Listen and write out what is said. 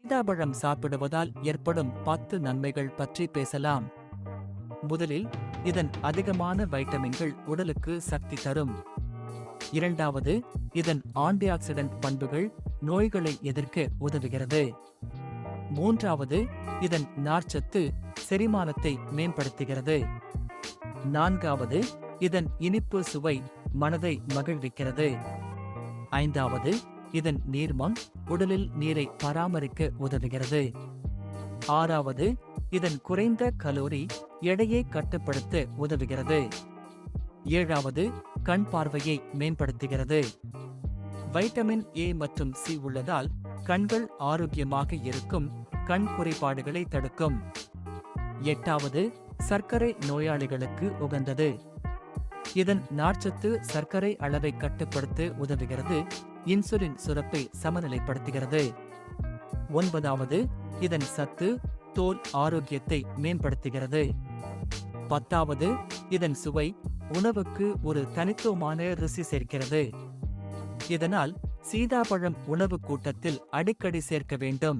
சீதாப்பழம் சாப்பிடுவதால் ஏற்படும் 10 நன்மைகள் பற்றி பேசலாம். முதலில், இதன் அதிகமான வைட்டமின்கள் உடலுக்கு சக்தி தரும். இரண்டாவது, இதன் ஆன்டிஆக்சிடென்ட் பண்புகள் நோய்களை எதிர்க்க உதவுகிறது. மூன்றாவது, இதன் நார்ச்சத்து செரிமானத்தை மேம்படுத்துகிறது. நான்காவது, இதன் இனிப்பு சுவை மனதை மகிழ்விக்கிறது. ஐந்தாவது, இதன் நீர்மம் உடலில் நீரை பராமரிக்க உதவுகிறது. ஆறாவது, இதன் குறைந்த கலோரி எடையை கட்டுப்படுத்த உதவுகிறது. ஏழாவது, கண் பார்வையை மேம்படுத்துகிறது. வைட்டமின் ஏ மற்றும் சி உள்ளதால் கண்கள் ஆரோக்கியமாக இருக்கும், கண் குறைபாடுகளை தடுக்கும். எட்டாவது, சர்க்கரை நோயாளிகளுக்கு உகந்தது. இதன் நார்ச்சத்து சர்க்கரை அளவை கட்டுப்படுத்த உதவுகிறது, இன்சுலின் சுரப்பை சமநிலைப்படுத்துகிறது. ஒன்பதாவது, இதன் சத்து தோல் ஆரோக்கியத்தை மேம்படுத்துகிறது. பத்தாவது, இதன் சுவை உணவுக்கு ஒரு தனித்துவமான ருசி சேர்க்கிறது. இதனால் சீதாப்பழம் உணவு கூட்டத்தில் அடிக்கடி சேர்க்க வேண்டும்.